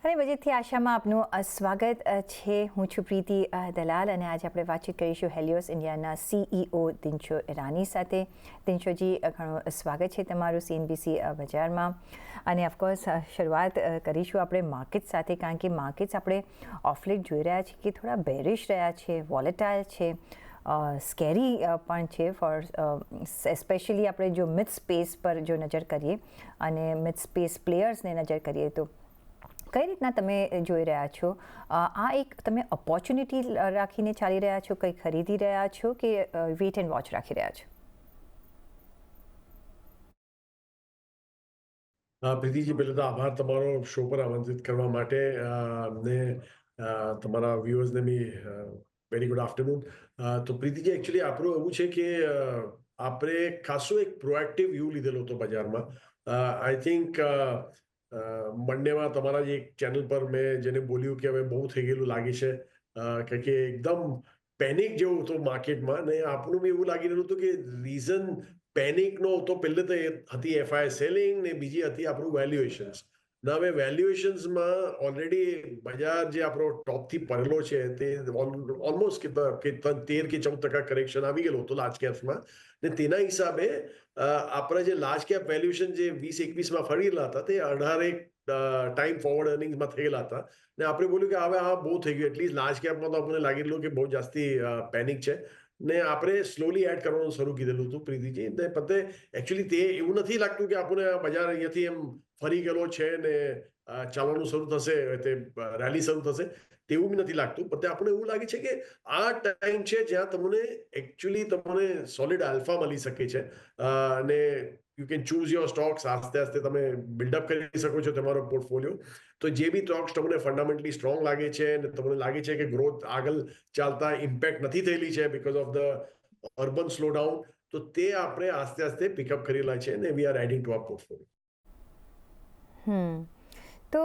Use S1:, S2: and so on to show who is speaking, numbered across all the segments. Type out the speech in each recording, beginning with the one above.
S1: અને બજેટથી આશામાં આપનું સ્વાગત છે. હું છું પ્રીતિ દલાલ અને આજે આપણે વાતચીત કરીશું હેલિયોસ ઇન્ડિયાના CEO દિનશો ઈરાની સાથે. દિનશોજી, ઘણું સ્વાગત છે તમારું CNBC બજારમાં. અને ઓફકોર્સ શરૂઆત કરીશું આપણે માર્કેટ સાથે, કારણ કે માર્કેટ્સ આપણે ઓફલેટ જોઈ રહ્યા છીએ કે થોડા બેરિશ રહ્યા છે, વોલેટાઇલ છે, સ્કેરી પણ છે. એસ્પેશિયલી આપણે જો મિડ સ્પેસ પર જો નજર કરીએ અને મિડ સ્પેસ પ્લેયર્સને નજર કરીએ તો કઈ રીતના તમે જોઈ રહ્યા છો? આ એક તમે ઓપોર્ચ્યુનિટી રાખીને ચાલી રહ્યા છો, કંઈ ખરીદી રહ્યા છો કે વેટ એન્ડ વોચ રાખી રહ્યા છો?
S2: પ્રીતિજી, પહેલાં તો આભાર તમારો શો પર આમંત્રિત કરવા માટે. ને તમારા વ્યુઅર્સને બી વેરી ગુડ આફ્ટરનૂન. તો પ્રીતિજી, એકચ્યુઅલી આપણું એવું છે કે આપણે ખાસો એક પ્રોએક્ટિવ વ્યૂ લીધેલો હતો બજારમાં. આઈ થિંક મંડેમાં તમારા જે એક ચેનલ પર મેં જેને બોલ્યું કે હવે બહુ થઈ ગયેલું લાગે છે, કારણ કે એકદમ પેનિક જેવું હતું માર્કેટમાં. ને આપણું બી એવું લાગી રહ્યું હતું કે રીઝન પેનિકનો હતો પહેલે તો એ હતી એફઆઈ સેલિંગ, ને બીજી હતી આપણું વેલ્યુએશન્સ. ના, હવે વેલ્યુએશન્સમાં ઓલરેડી બજાર જે આપણો ટોપથી પડેલો છે તે ઓલમોસ્ટ 13 કે 14% કરેક્શન આવી ગયેલું હતું લાર્જ કેપ્સમાં. ને તેના હિસાબે આપણા જે લાર્જ કેપ વેલ્યુએશન જે 20-21માં ફરેલા હતા તે 18 ટાઈમ ફોરવર્ડ અર્નિંગ્સમાં થયેલા હતા. ને આપણે બોલ્યું કે હવે આ બહુ થઈ ગયું, એટલીસ્ટ લાર્જ કેપમાં તો આપણને લાગી રહ્યું કે બહુ જાસ્તી પેનિક છે. ને આપણે સ્લોલી એડ કરવાનું શરૂ કીધેલું હતું પ્રીતિજી. ને પતે એકચ્યુઅલી તે એવું નથી લાગતું કે આપણને બજાર અહીંયાથી એમ ફરી ગયેલો છે ને ચાલવાનું શરૂ થશે, તે રેલી શરૂ થશે તેવું બી નથી લાગતું. પણ આપણને એવું લાગે છે કે આ ટાઈમ છે જ્યાં તમને એકચ્યુઅલી તમને સોલિડ આલ્ફા મળી શકે છે. અને you can choose your stocks. આસ્તે આસ્તે તમે બિલ્ડઅપ કરી શકો છો તમારો પોર્ટફોલિયો. તો જે બી સ્ટોક્સ તમને ફંડામેન્ટલી સ્ટ્રોંગ લાગે છે અને તમને લાગે છે કે ગ્રોથ આગળ ચાલતા ઇમ્પેક્ટ નથી થયેલી છે because of the urban slowdown, તો તે આપણે આસ્તે આસ્તે પિકઅપ કરેલા છે ને we are adding to our portfolio.
S1: તો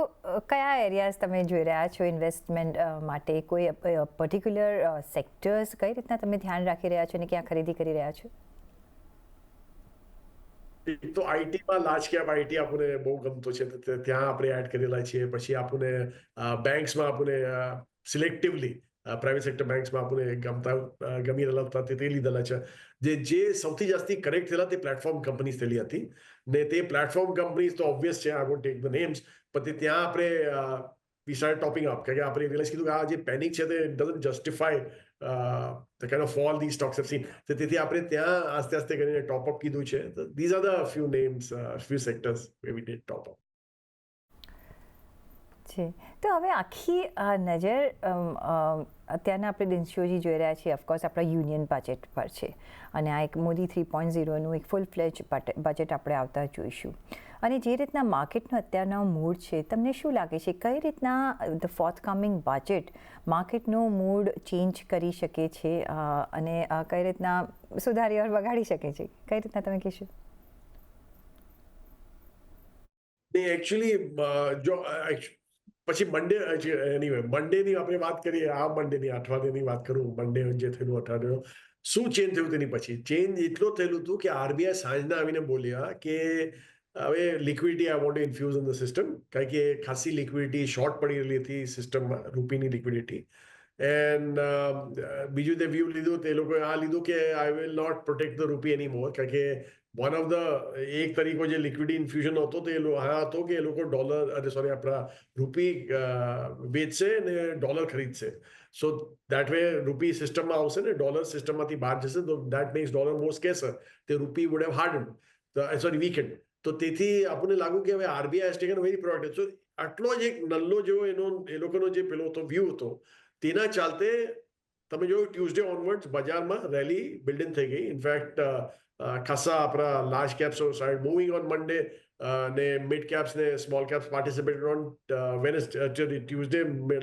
S1: કયા એરિયાઝ તમે જોઈ રહ્યા છો ઇન્વેસ્ટમેન્ટ માટે? કોઈ પર્ટિક્યુલર સેક્ટર્સ કઈ રીતના તમે ધ્યાન રાખી રહ્યા છો અને ક્યાં ખરીદી કરી રહ્યા છો?
S2: તો આઈટીમાં લાર્જ કેપ આઈટી આપણને બહુ ગમતો છે, ત્યાં આપણે એડ કરેલા છીએ. પછી આપણને બેંક્સમાં આપણને સિલેક્ટિવલી પ્રાઇવેટ સેક્ટર બેંક્સમાં આપણને ગમી રહેલા હતા તે લીધેલા છે. જે સૌથી જાસ્તી કરેક્ટ થયેલા તે પ્લેટફોર્મ કંપનીઝ થયેલી હતી. ને તે પ્લેટફોર્મ કંપનીઝ તો ઓબ્વિયસ છે, I want take the names, પણ ત્યાં આપણે we started topping up, કારણ કે આપણે રિયલાઇઝ કીધું કે આ જે પેનિક છે તે doesn't justify the kind of fall these stocks have seen. તેથી આપણે ત્યાં આસ્તે આસ્તે કરીને ટોપ અપ કીધું છે. These are the few names, few sectors where we did top up.
S1: છે. તો હવે આખી નજર અત્યારના આપણે દિનશોજી જોઈ રહ્યા છીએ ઓફકોર્સ આપણા યુનિયન બજેટ પર છે. અને આ એક મોદી 3.0નું એક ફૂલ ફ્લેજ બજેટ આપણે આવતા જોઈશું. અને જે રીતના માર્કેટનો અત્યારનો મૂડ છે, તમને શું લાગે છે કઈ રીતના ધ ફોર્થકમિંગ બજેટ માર્કેટનો મૂડ ચેન્જ કરી શકે છે અને કઈ રીતના સુધારી ઓર વગાડી શકે છે? કઈ રીતના તમે કહેશો?
S2: એકચ્યુઅલી જો પછી મંડેની આપણે વાત કરીએ, આ મંડેની અઠવાડિયાની વાત કરું, મંડે જે થયેલું અઠવાડિયું શું ચેન્જ થયું તેની પછી ચેન્જ એટલું થયેલું હતું કે આરબીઆઈ સાંજના આવીને બોલ્યા કે હવે liquidity I want to infuse in the system, કારણ કે ખાસી લિક્વિડિટી શોર્ટ પડી રહેલી હતી સિસ્ટમમાં, રૂપીની લિક્વિડિટી. એન્ડ બીજું તે વ્યૂ લીધું, તે લોકોએ આ લીધું કે I will not protect the rupee એની મોર, કારણ કે વન ઓફ ધ એક તરીકો જે લિક્વિડિટી ઇન્ફ્યુઝન હતો તે હતો કે એ લોકો આપણા રૂપી વેચશે ને ડોલર ખરીદશે. સો દેટ વે રૂપી સિસ્ટમમાં આવશે ને ડોલર સિસ્ટમમાંથી બહાર જશે, તો દેટ મેક્સ ડોલર મોર સ્કેર્સર. તે રૂપી વુડ હેવ હાર્ડન, વીકેન્ડ. તો તેથી આપણને લાગ્યું કે હવે RBI has taken very proactive. So આટલો જ એક નલ્લો જેવો એ લોકોનો જે પેલો હતો વ્યૂ હતો, તેના ચાલતે તમે જોયું ટ્યુઝડે ઓનવર્ડ્સ બજારમાં રેલી બિલ્ડિંગ થઈ ગઈ. ઇનફેક્ટ ખાસા આપણા large caps side moving on Monday, ને મિડ કેપ્સ ને small caps participated on Tuesday.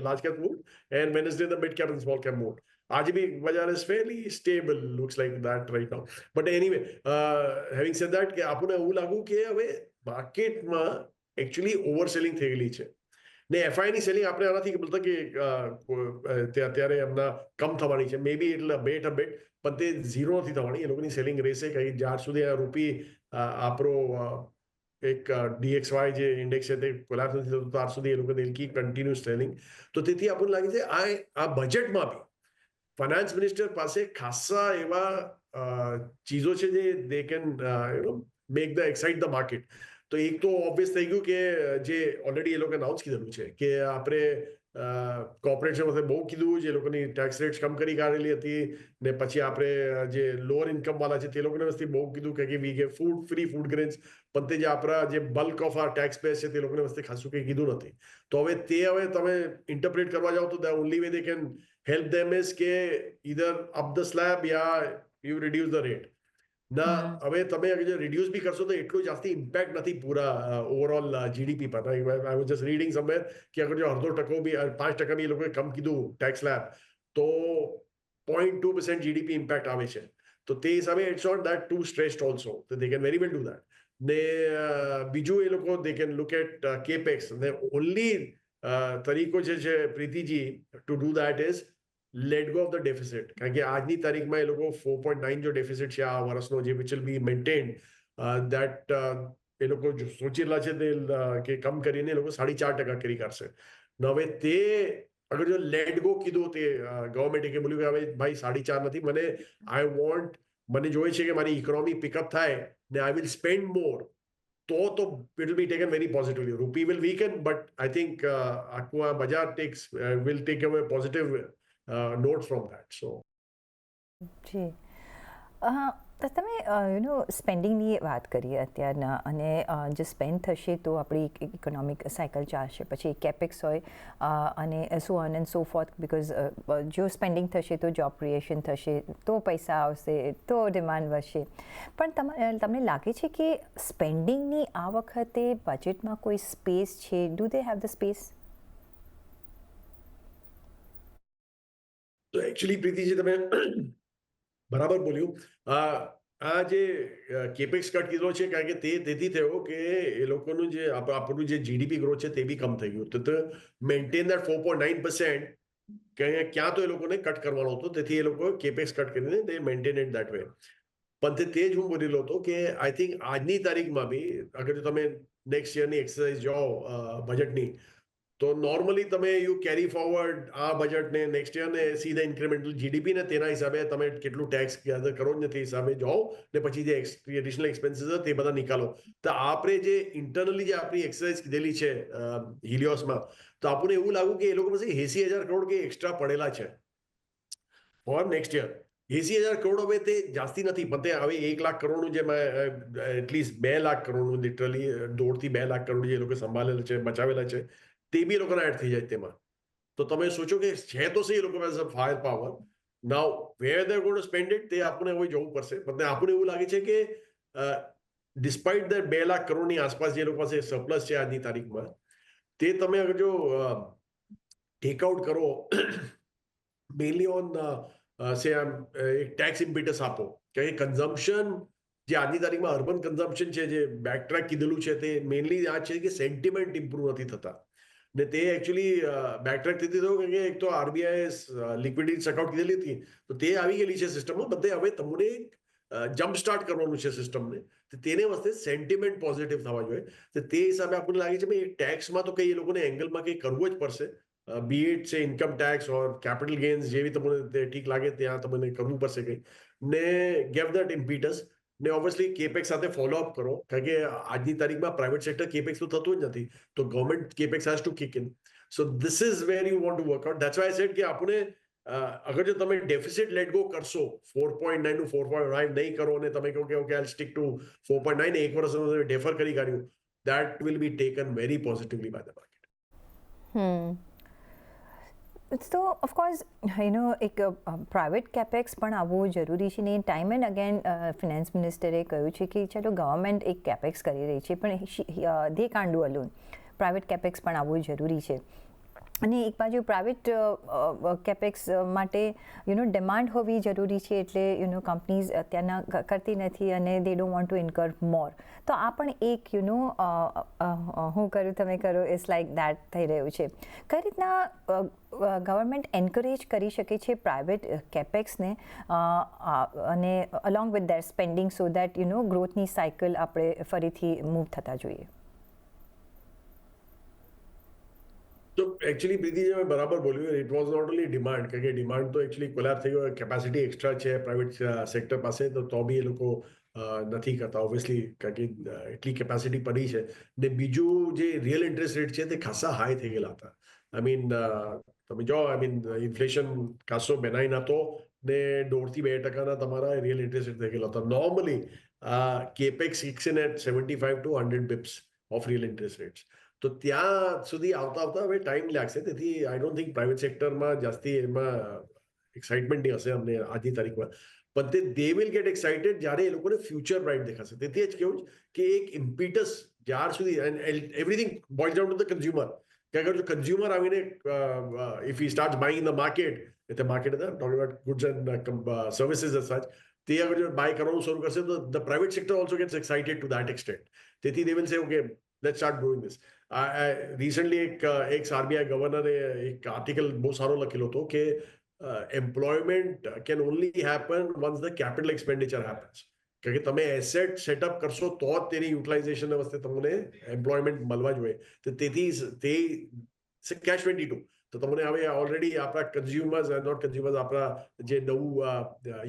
S2: Large cap move and Wednesday the mid cap and small cap move. આજે બી બજાર is fairly stable, looks like that right now. But anyway, having said that, કે આપણને એવું લાગ્યું કે હવે માર્કેટમાં એકચ્યુઅલી ઓવર સેલિંગ થઈ ગયેલી છે. ને એફઆઈની સેલિંગ આપણે આનાથી બોલતા કે અત્યારે એમના કમ થવાની છે, મે બી એટલે બેટ પણ તે ઝીરો નથી થવાની. એ લોકોની સેલિંગ રહેશે, કંઈ જ્યાર સુધી આ રૂપી આપણો એક DXY જે ઇન્ડેક્સ છે તે કોલેપ્સ નથી થતું ત્યાર સુધી એ લોકો they'll keep continuous selling. તો તેથી આપણને લાગે છે આ બજેટમાં બી ફાઇનાન્સ મિનિસ્ટર પાસે ખાસા એવા ચીજો છે જે they can make the excite the market. તો એક તો ઓબ્વિયસ થઈ ગયું કે જે ઓલરેડી એ લોકો અનાઉન્સ કીધેલું છે કે આપણે કોર્પોરેશન પાસે બહુ કીધું જે લોકોની ટેક્સ રેટ્સ કમ કરી કાઢેલી હતી ને પછી આપણે જે લોઅર ઇન્કમ વાળા છે તે લોકોને વસ્તી બહુ કીધું કે વી ગેવ ફ્રી ફૂડ ગ્રેન્સ, પણ તે જે આપણા જે બલ્ક ઓફ આ ટેક્સ પેસ છે તે લોકોને વસ્તી ખાસું કંઈ કીધું નથી. તો હવે તમે ઇન્ટરપ્રેટ કરવા જાઓ તો the only way they can help them is કે either up the slab yeah you reduce the rate. ના હવે તમે અગર રિડ્યુસ બી કરશો તો એટલું જાસ્તી ઇમ્પેક્ટ નથી પૂરા ઓવરઓલ જીડીપી પર. I was just reading somewhere કે અગર જો અડધો ટકો બી 5% બી એ લોકોએ કમ કીધું ટેક્સ સ્લેબ તો 0.2% જીડીપી ઇમ્પેક્ટ આવે છે. તો તે હિસાબે it's not that too stressed also, તો they can very well do that. ને બીજું એ લોકો they can look at capex. ને ઓનલી તરીકો છે Pritiji to do that is let go of the deficit. કારણ કે આજની તારીખમાં એ લોકો 4.9 જો ડેફિસિટ છે આ વર્ષનો જે which will be maintain that એ લોકો સોચેલા છે તે કે કમ કરીને એ લોકો 4.5% કરી કાઢશે. હવે તે અગર જો લેટ ગો કીધું તે ગવર્મેન્ટે કે બોલ્યું કે હવે ભાઈ 4.5 નથી, મને જોઈએ છે કે મારી ઇકોનોમી પિકઅપ થાય ને આઈ વિલ સ્પેન્ડ મોર, તો it will be taken very positively. Rupee will weaken, but I think આખું આ બજાર will take away positive note from that. So
S1: જી તમે સ્પેન્ડિંગની વાત કરીએ અત્યારના, અને જે સ્પેન્ડ થશે તો આપણી ઇકોનોમિક સાયકલ ચાલશે, પછી કેપેક્સ હોય અને so on and so fourth, because જો સ્પેન્ડિંગ થશે તો જોબ ક્રિએશન થશે, તો પૈસા આવશે, તો ડિમાન્ડ વધશે. પણ તમને લાગે છે કે સ્પેન્ડિંગની આ વખતે બજેટમાં કોઈ સ્પેસ છે? Do they have the space?
S2: તો એકચ્યુઅલી પ્રીતિજી તમે બરાબર બોલ્યું. આ જે કેપેક્સ કટ કીધો છે કારણ કે તેથી થયો કે એ લોકોનું જે આપણું જે જીડીપી ગ્રોથ છે તે બી કમ થઈ ગયું. તો મેન્ટેન દેટ 4.9% ક્યાં તો એ લોકોને કટ કરવાનો હતો, તેથી એ લોકો કેપેક્સ કટ કરીને દે મેન્ટેન ઇટ દેટ વે. પણ તે જ હું બોલેલો હતો કે આઈ થિંક આજની તારીખમાં બી અગર તમે નેક્સ્ટ યરની એક્સરસાઇઝ જાઓ બજેટની, તો નોર્મલી તમે યુ કેરી ફોરવર્ડ આ બજેટને નેક્સ્ટ યરને સીધા ઇન્ક્રીમેન્ટલ જીડીપી ને તેના હિસાબે તમે કેટલું ટેક્સ ગેધર કરો ને તે હિસાબે જાઓ ને પછી જે એડિશનલ એક્સપેન્સીસ તે બધા નિકાલો. તો આપણે જે ઇન્ટરનલી જે આપણી એક્સરસાઇઝ કીધેલી છે હિલિયોસમાં, તો આપણને એવું લાગ્યું કે એ લોકો પાસે 80,000 કરોડ કે એક્સ્ટ્રા પડેલા છે ફોર નેક્સ્ટ યર. 80,000 કરોડ હવે તે જાસ્તી નથી, પણ તે હવે 1 લાખ કરોડનું જે એટલીસ્ટ 2 લાખ કરોડનું લિટરલી 1.5 થી 2 લાખ કરોડ જે લોકો સંભાળેલા છે, બચાવેલા છે, તે બી લોકોના એડ થઈ જાય તેમાં. તો તમે સોચો કે છે તો સહી એ લોકો પાસે fire power. Now where they going to spend it તે આપણને હવે જોવું પડશે. પણ આપણને એવું લાગે છે કે ડિસ્પાઇટ ધ 2 લાખ કરોડની આસપાસ જે લોકો પાસે સરપ્લસ છે આજની તારીખમાં, તે તમે અગર જો ટેકઆઉટ કરો મેઇનલી ઓન એક ટેક્સ ઇમ્પિટસ આપો કે કન્ઝમ્પશન જે આજની તારીખમાં અર્બન કન્ઝમ્પશન છે, જે બેકટ્રેક કીધેલું છે, તે મેઇનલી આ છે કે સેન્ટિમેન્ટ ઇમ્પ્રુવ નથી થતા. ને તે એકચ્યુઅલી બેકટ્રેક થતી થયું કે એક તો આરબીઆઈ લિક્વિડિટી ચેકઆઉટ કીધેલી હતી, તો તે આવી ગયેલી છે સિસ્ટમમાં. બધે હવે તમને જમ્પ સ્ટાર્ટ કરવાનું છે સિસ્ટમને, તેને વસ્તે સેન્ટિમેન્ટ પોઝિટિવ થવા જોઈએ. તો તે હિસાબે આપણને લાગે છે ભાઈ ટેક્સમાં તો કંઈ એ લોકોને એંગલમાં કંઈ કરવું જ પડશે. બી ઇટ છે ઇન્કમ ટેક્સ ઓર કેપિટલ ગેન્સ, જેવી તમને ઠીક લાગે ત્યાં તમને કરવું પડશે કંઈ, ને ગેવ દેટ ઇમ્પિટસ. ને ઓબ્વિયસલી કેપેક્સ સાથે ફોલોઅપ કરો, કારણ કે આજની તારીખમાં પ્રાઇવેટ સેક્ટર કેપેક્સ તો થતું જ નથી, તો government capex has to kick in. So this is where you want to work out. That's why I said કે આપણે અગર જો તમે ડેફિસિટ લેટ ગો કરશો 4.9 નું 4.9 નહીં કરો અને તમે કહો કે ઓકે આઈ સ્ટીક ટુ 4.9 એક વર્ષ ડેફર કરી કાઢ્યું, that will be taken very positively by the market.
S1: તો ઓફકોર્સ એક પ્રાઇવેટ કેપેક્સ પણ આવવું જરૂરી છે ને. ટાઈમ એન્ડ અગેન ફિનાન્સ મિનિસ્ટરે કહ્યું છે કે ચાલો ગવર્મેન્ટ એક કેપેક્સ કરી રહી છે, પણ they can't do alone. Private capex પણ આવવું જરૂરી છે. અને એક બાજુ પ્રાઇવેટ કેપેક્સ માટે ડિમાન્ડ હોવી જરૂરી છે, એટલે કંપનીઝ અત્યારના કરતી નથી અને દે ડોન્ટ વોન્ટ ટુ ઇન્કર મોર. તો આ પણ એક હું કરું તમે કરો ઇટ્સ લાઇક દેટ થઈ રહ્યું છે. કઈ રીતના ગવર્મેન્ટ એન્કરેજ કરી શકે છે પ્રાઇવેટ કેપેક્સને અને along with their spending, so that ગ્રોથની સાયકલ આપણે ફરીથી મૂવ થતા જોઈએ?
S2: તો એકચ્યુઅલી પ્રીતિજી મેં બરાબર બોલ્યું, it was not only demand, કારણ કે ડિમાન્ડ તો એકચ્યુઅલી કોલાપ થઈ ગયો, કેપેસિટી એક્સ્ટ્રા છે પ્રાઇવેટ સેક્ટર પાસે, તો બી એ લોકો નથી કરતા ઓબ્વિયસલી, કારણ કે એટલી કેપેસિટી પડી છે. ને બીજું જે રિયલ ઇન્ટરેસ્ટ રેટ છે તે ખાસા હાઈ થઈ ગયેલા હતા. આઈ મીન તમે જો, આઈ મીન ઇન્ફ્લેશન ખાસો બેનાઇન હતો ને 1.5% તમારા રિયલ ઇન્ટરેસ્ટ રેટ થઈ ગયેલા હતા. Normally capex kicks in at 75 to 100 bips of real interest rates. તો ત્યાં સુધી આવતા હવે ટાઈમ લાગશે. તેથી આઈ ડોન્ટ થિંક પ્રાઇવેટ સેક્ટરમાં જાસ્તી એમાં એક્સાઇટમેન્ટ નહીં હશે અમને આજની તારીખમાં. પણ દે વિલ ગેટ એક્સાઇટેડ જ્યારે એ લોકોને ફ્યુચર બ્રાઇટ દેખાશે. તેથી જ કેવું કે એક ઇમ્પિટસ જ્યાર સુધી everything boils down to the consumer, કે અગર જો કન્ઝ્યુમર આવીને if he start buying in the market, એટલે market talking about goods and services as such, તે અગર જો બાય કરવાનું શરૂ કરશે તો the private sector also gets excited to that extent. તેથી they will say okay, let's start doing this. Recently એક આરબીઆઈ ગવર્નરે એક આર્ટિકલ બહુ સારો લખેલો હતો કે employment can only happen once the capital expenditure happens. કારણ કે તમે એસેટ સેટઅપ કરશો તો જ તેની યુટિલાઇઝેશન વસ્તે તમને એમ્પ્લોયમેન્ટ મળવા જોઈએ. તો તેથી તે કેચ 22. તો તમને હવે ઓલરેડી આપણા કન્ઝ્યુમર્સ, નોટ કન્ઝ્યુમર્સ, આપણા જે નવું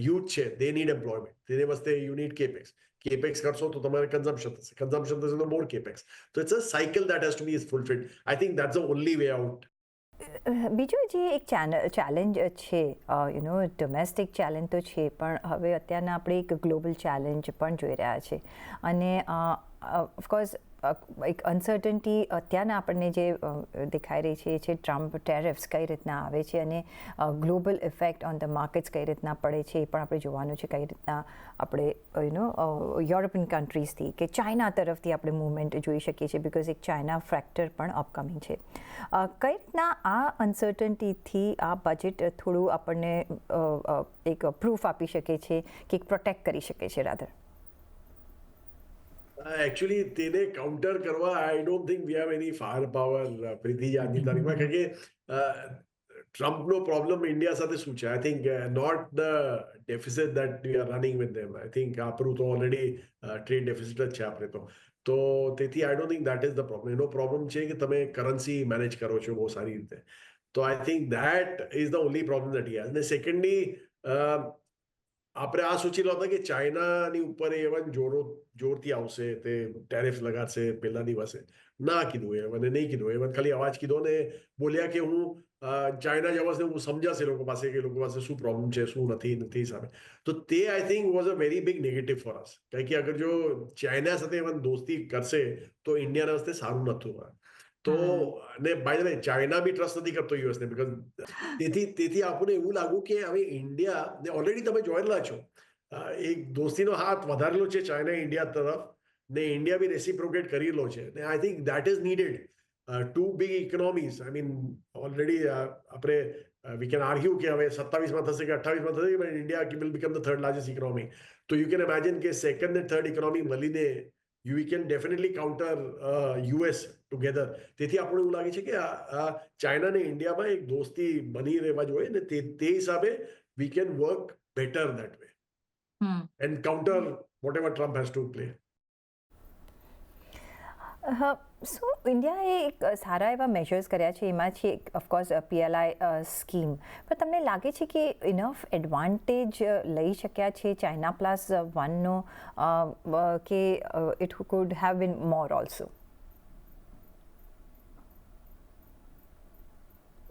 S2: યુથ છે દે નીડ એમ્પ્લોયમેન્ટ. તેને વસ્તે યુ નીડ કેપેક્સ. કેપેક્સ કરશો તો તમારે કન્ઝમ્પશન થશે, કન્ઝમ્પશન થશે તો મોર કેપેક્સ. તો it's a cycle that has to be fulfilled. I think that's the only way out.
S1: બીજું જે એક ચેલેન્જ છે, ડોમેસ્ટિક ચેલેન્જ તો છે, પણ હવે અત્યારના આપણે એક ગ્લોબલ ચેલેન્જ પણ જોઈ રહ્યા છે. અને ઓફકોર્સ એક અનસર્ટનિટી અત્યારના આપણને જે દેખાઈ રહી છે એ છે ટ્રમ્પ ટેરિફ્સ કઈ રીતના આવે છે અને global effect on the markets કઈ રીતના પડે છે, એ પણ આપણે જોવાનું છે. કઈ રીતના આપણે યુરોપિયન કન્ટ્રીઝથી કે ચાઇના તરફથી આપણે મૂવમેન્ટ જોઈ શકીએ છીએ, બિકોઝ એક ચાઇના ફેક્ટર પણ અપકમિંગ છે. કઈ રીતના આ અનસર્ટનિટીથી આ બજેટ થોડું આપણને એક પ્રૂફ આપી શકે છે કે પ્રોટેક્ટ કરી શકે છે રાધર?
S2: એકચ્યુઅલી તેને કાઉન્ટર કરવા I don't think we have any fire power Pritiji આજની તારીખમાં. કારણ કે ટ્રમ્પનો પ્રોબ્લેમ ઇન્ડિયા સાથે શું છે? I think not the deficit that we are running with them. I think આપણું તો ઓલરેડી ટ્રેડ ડેફિસિટ જ છે આપણે તો તેથી આઈ don't think that is the problem. એનો પ્રોબ્લેમ છે કે તમે કરન્સી મેનેજ કરો છો બહુ સારી રીતે. તો I think that is the only problem that he has. ને સેકન્ડલી આપણે આ સોચી હતા કે ચાઇનાની ઉપર એવન જોરથી આવશે, તે ટેરિફ લગાડશે પહેલા દિવસે. ના કીધું એ, મને નહીં કીધું એવન, ખાલી અવાજ કીધો ને બોલ્યા કે હું ચાઇના જવાશે, હું સમજાશે લોકો પાસે કે લોકો પાસે શું પ્રોબ્લેમ છે, શું નથી સામે. તો તે I think was a very big negative for us. કારણ કે અગર જો ચાઇના સાથે એવન દોસ્તી કરશે તો ઇન્ડિયાના વાસ્તે સારું નહોતું. તો ને બાય ધ વે ચાઇના બી ટ્રસ્ટ નથી કરતો યુએસને, બીકોઝ તેથી આપણને એવું લાગ્યું કે હવે ઇન્ડિયા ને ઓલરેડી તમે જોયેલા છો, એક દોસ્તીનો હાથ વધારેલો છે ચાઇના ઇન્ડિયા તરફ, ને ઇન્ડિયા બી રેસિપ્રોકેટ કરેલો છે. ને I think that is needed. Two big economies, I mean already આપણે વી કેન આર્ગ્યુ કે હવે 27માં થશે કે 28માં થશે, but India will become the third largest economy. તો યુ કેન ઇમેજિન કે સેકન્ડ ને થર્ડ ઇકોનોમી મળીને you can definitely counter US together. તેથી આપણને એવું લાગે છે કે આ ચાઇના ને ઇન્ડિયામાં એક દોસ્તી બની રહેવા જોઈએ ને તે હિસાબે we can work better that way and counter whatever Trump has to play.
S1: So ઇન્ડિયાએ એક સારા એવા મેજર્સ કર્યા છે, એમાંથી એક ઓફકોર્સ PLI સ્કીમ. પણ તમને લાગે છે કે ઇનફ એડવાન્ટેજ લઈ શક્યા છે ચાઇના +1નો, કે it could have been more also?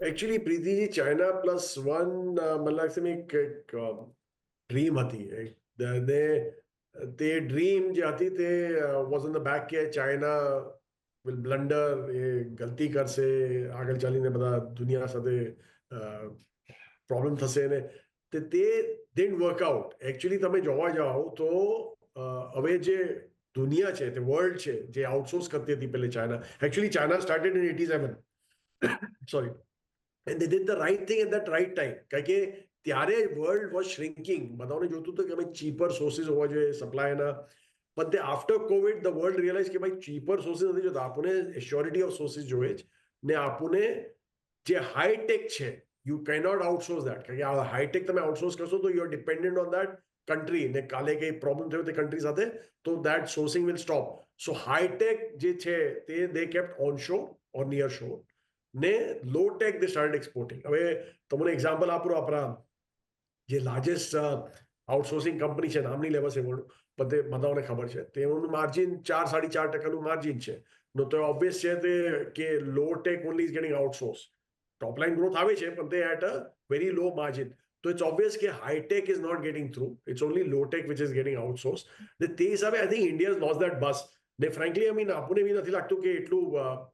S2: Actually Pritiji, China +1 મને લાગશે એક ડ્રીમ હતી. તે ડ્રીમ જે હતી તે વોઝ ઇન ધ બેક કે ચાઇના વિલ બ્લન્ડર, એ ગલતી કરશે, આગળ ચાલીને બધા દુનિયા સાથે પ્રોબ્લેમ થશે ને તે ડિડન્ટ વર્ક આઉટ. એકચ્યુઅલી તમે જોવા જાઓ તો હવે જે દુનિયા છે, તે વર્લ્ડ છે, જે આઉટસોર્સ કરતી હતી પહેલે China. Actually China started in 87, sorry, and they did the right thing at that right time. કારણ કે ત્યારે વર્લ્ડ વોઝ શ્રિંકિંગ, બધાને જોતું હતું કે ભાઈ ચીપર સોર્સિસ હોવા જોઈએ સપ્લાયના. But after Covid the world realize કે ભાઈ ચીપર સોર્સિસ નથી જોતા, આપણને એશ્યોરિટી ઓફ સોર્સિસ જોઈએ જ. ને આપણને જે હાઈટેક છે, યુ કેનોટ આઉટસોર્સ દેટ. કારણ કે આ હાઈટેક તમે આઉટસોર્સ કરશો તો you are dependent on that country, ને કાલે કંઈ પ્રોબ્લેમ થયો તે કન્ટ્રી સાથે તો that sourcing will stop. So high tech જે છે તે they kept onshore or nearshore, ને low tech they started exporting. હવે તમને એક્ઝામ્પલ આપું, આપણા જે લાર્જેસ્ટ આઉટસોર્સિંગ કંપની છે, નામ નહીં લેવાશે પણ તે બધાને ખબર છે, તેનું માર્જિન 4-4.5% માર્જિન છે. નો તો ઓબ્વિયસ છે તે કે low tech only is getting outsource. Top line growth આવે છે પણ તે at a very low margin. તો ઇટ્સ ઓબ્વિયસ કે high tech is not getting through, it's only low tech which is getting outsource. તે હિસાબે I think India lost that bus. ને frankly I mean આપણને બી નથી લાગતું કે એટલું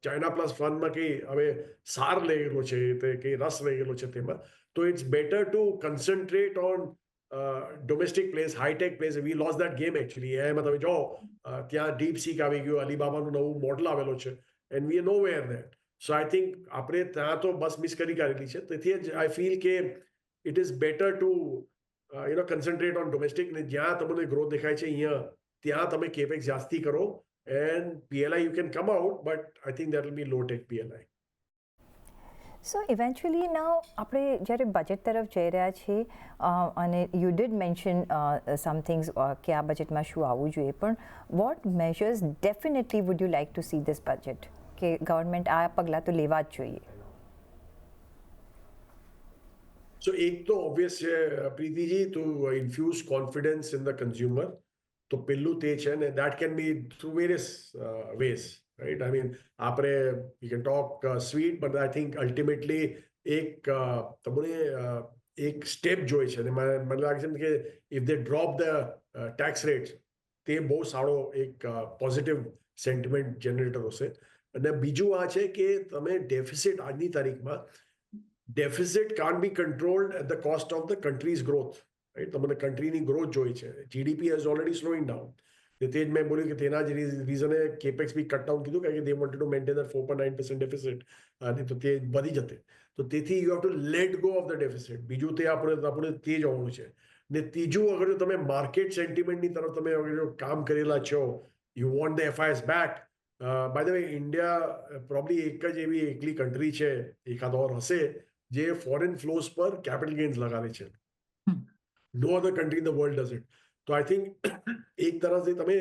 S2: ચાઇના પ્લસ વનમાં કંઈ હવે સાર લઈ ગયેલો છે, તે કંઈ રસ લઈ ગયેલો છે તેમાં. તો it's better to concentrate on domestic place, high tech place. We lost that game actually. એમાં તમે જો ત્યાં ડીપ સીક આવી ગયું, અલીબાબાનું નવું મોડલ આવેલો છે, and we are nowhere that. So I think આપણે ત્યાં તો બસ મિસ કરી કાઢેલી છે. તેથી જ આઈ ફીલ કે it is better to concentrate on domestic. ને જ્યાં તમને ગ્રોથ દેખાય છે અહીંયા ત્યાં તમે કેપેક્સ જાસ્તી કરો, and PLI you can come out, but I think that will be low tech PLI.
S1: So eventually now આપણે જ્યારે બજેટ તરફ જઈ રહ્યા છીએ, અને you did mention some things કે આ બજેટમાં શું આવવું જોઈએ, પણ what measures definitely would you like to see this budget, કે ગવર્મેન્ટ આ પગલાં તો લેવા જ જોઈએ?
S2: સો એક તો ઓબ્વિયસ છે Pritiji, to infuse confidence in the consumer. તો પેલું તે છે, ને that can be through various ways, right? I mean આપણે you can talk sweet, but I think ultimately એક તમને એક સ્ટેપ જોઈએ છે. અને મને લાગે છે કે if they drop the tax rates, તે બહુ સારો એક પોઝિટિવ સેન્ટિમેન્ટ જનરેટર હશે. અને બીજું આ છે કે તમે ડેફિસિટ, આજની તારીખમાં deficit can't be controlled at the cost of the country's growth, right? તમને કન્ટ્રીની ગ્રોથ જોઈ છે. GDP has already slowing down. તે જ મેં બોલ્યું કે તેના જ રીઝને કેપેક્સ બી કટ ડાઉન કીધું, કારણ કે they wanted to maintain the 4.9% deficit, અને તો તે વધી જતે. તો તેથી you have to let go of the deficit. બીજું તે આપણે તે જ હોવાનું છે. ને ત્રીજું, અગર તમે માર્કેટ સેન્ટિમેન્ટની તરફ તમે અગર કામ કરેલા છો, you want the FIs back. By the way, India probably એક જ એવી એકલી કન્ટ્રી છે, એકાદ ઓર હશે, જે ફોરેન ફ્લોઝ પર કેપિટલ ગેઇન્સ લગાવે છે. No other country in the world does it. તો આઈ થિંક એક તરફથી તમે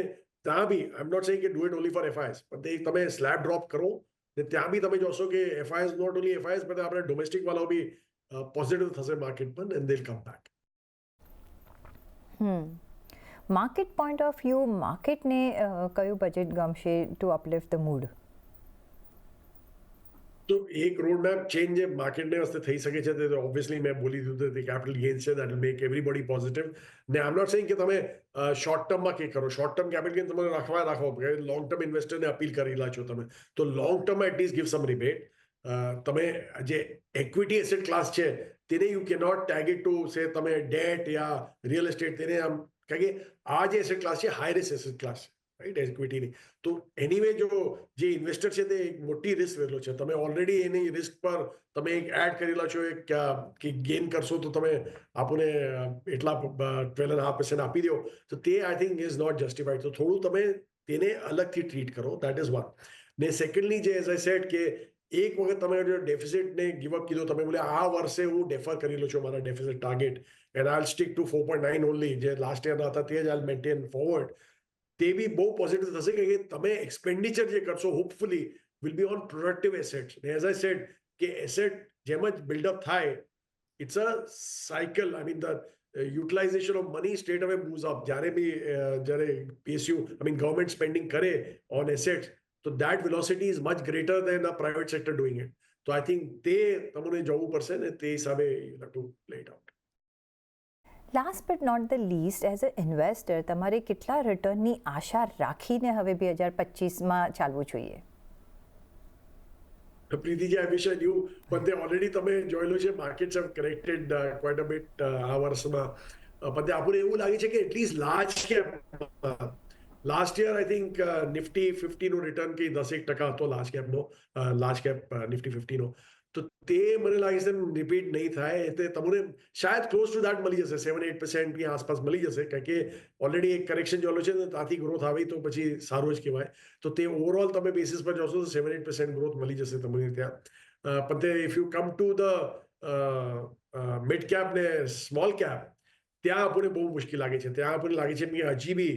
S2: ત્યાં be, I am not saying કે do it only for FIs, પણ તમે સ્લેબ ડ્રોપ કરો, ને ત્યાં બી તમે જોશો કે FIs, નોટ ઓનલી FIs, પણ આપણે ડોમેસ્ટિક વાળાઓ બી પોઝિટિવ થશે માર્કેટ પર, and they will come back.
S1: Market point of view, માર્કેટને કયું બજેટ ગમશે ટુ અપલિફ્ટ ધ મૂડ?
S2: તો એક રોડ મેપ ચેન્જ જે માર્કેટને વસ્તે થઈ શકે છે, તે ઓબ્વિયસલી મેં બોલી દીધું તે કેપિટલ ગેઇન્સ છે, that will make everybody positive. ને આઈ એમ નોટ સેઇંગ કે તમે શોર્ટ ટર્મમાં કંઈ કરો. શોર્ટ ટર્મ કેપિટલ ગેઇન તમે રાખો, લોંગ ટર્મ ઇન્વેસ્ટરને અપીલ કરેલા છો તમે, તો લોંગ ટર્મમાં એટલીસ્ટ ગીવ સમ રિબેટ. તમે જે એક્વિટી એસેટ ક્લાસ છે તેને you cannot tag it to say તમે ડેટ યા રિયલ એસ્ટેટ, તેને આમ, કારણ કે આ જે એસેટ ક્લાસ છે હાઈ રિસ્ક એસેટ ક્લાસ છે, રાઈટ? ઇક્વિટીની. તો એનીવે જો જે ઇન્વેસ્ટર છે તે એક મોટી રિસ્ક લેલો છે. તમે ઓલરેડી એની રિસ્ક પર તમે એક એડ કરેલા છો કે ગેઇન કરશો તો તમે આપણને એટલા 12.5% આપી દો, તો તે I think is not justified. તો થોડું તમે તેને અલગથી ટ્રીટ કરો, દેટ ઇઝ વન. ને સેકન્ડલી, જે એઝ આઈ સેડ કે એક વખત તમે જો ડેફિસિટને ગિવઅપ કીધો, તમે બોલે આ વર્ષે હું ડેફર કરેલો છું મારા deficit target, and I stick to 4.9 only, જે લાસ્ટ યરના હતા તે જ આઈ મેન્ટેન ફોરવર્ડ. તે બી બહુ પોઝિટિવ થશે કે તમે એક્સપેન્ડિચર જે કરશો hopefully will be on productive assets. As I said કે એસેટ જેમ જ બિલ્ડઅપ થાય, it's a cycle. I mean the utilisation of money straight away moves up. જ્યારે PSU, I mean government spending કરે ઓન એસેટ્સ, તો that velocity is much greater than a private sector doing it. તો I think તે તમને જવું પડશે, ને તે હિસાબે you have to play it out.
S1: Last but not the least, as a investor તમારે કેટલા રિટર્નની આશા રાખીને હવે 2025માં ચાલવું જોઈએ?
S2: પ્રીતિજી, આઈ વિશ આઈ ન્યુ, પણ તે ઓલરેડી તમે જોયેલું છે, markets have corrected quite a bit આ વર્ષમાં. પણ તે આપણને એવું લાગે છે કે at least large cap, last year I think Nifty 50નું રિટર્ન કંઈ 10% હતો લાર્જ કેપનો, લાર્જ કેપ નિફ્ટી 50નો. તો તે મને લાગે છે રિપીટ નહીં થાય. એટલે તમને શાયદ ક્લોઝ ટુ દેટ મળી જશે, 7-8% ની આસપાસ મળી જશે, કારણ કે ઓલરેડી એક કરેક્શન ચાલુ છે ને ત્યાંથી ગ્રોથ આવી તો પછી સારું જ કહેવાય. તો તે ઓવરઓલ તમે બેસિસ પર જોશો તો 7-8% ગ્રોથ મળી જશે તમને ત્યાં. પણ તે if you come to the mid cap ને સ્મોલ કેપ, ત્યાં આપણને બહુ મુશ્કેલ લાગે છે. ત્યાં આપણને લાગે છે કે હજી બી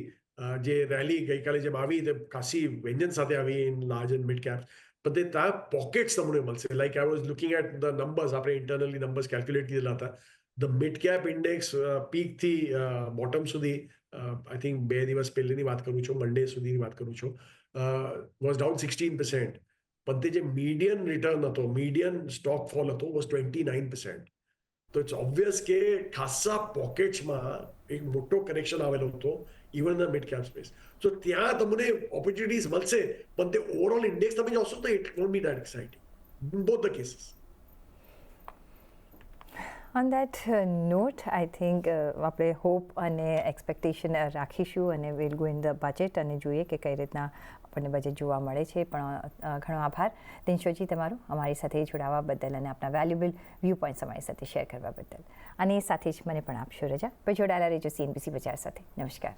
S2: જે રેલી ગઈકાલે જેમ આવી તે ખાસી વ્યંજન સાથે આવી in large and mid cap, પણ તે ત્યાં પોકેટ્સ તમને મળશે. Like I was looking at the numbers, આપણે ઇન્ટરનલી નંબર્સ કેલ્ક્યુલેટ કરેલા હતા. ધ મિડ કેપ ઇન્ડેક્સ પીકથી બોટમ સુધી, આઈ થિંક 2 દિવસ પહેલેની વાત કરું છું, મંડે સુધીની વાત કરું છું, વોઝ ડાઉન 16%. પણ તે જે મીડિયન રિટર્ન હતો, મીડિયન સ્ટોક ફોલ હતો, વોઝ 29%. તો ઇટ્સ ઓબ્વિયસ કે ખાસા પોકેટ્સમાં એક મોટો કરેક્શન આવેલો હતો, even the mid cap space. તો ત્યાં તમને ઓપોર્ચ્યુનિટીઝ મળશે, પણ તે ઓવરઓલ ઇન્ડેક્સ તમે જોશો તો it won't be that exciting, both the cases.
S1: On that note I think આપણે હોપ અને એક્સપેક્ટેશન રાખીશું અને will go in the budget અને જોઈએ કે કઈ રીતના આપણને બજેટ જોવા મળે છે. પણ ઘણો આભાર દિનશોજી તમારો અમારી સાથે જોડાવા બદલ અને આપણા વેલ્યુબલ વ્યૂ પોઈન્ટ્સ અમારી સાથે શેર કરવા બદલ. અને સાથે જ મને પણ આપશો રજા. પછી જોડાયેલા રહેજો CNBC બજાર સાથે. નમસ્કાર.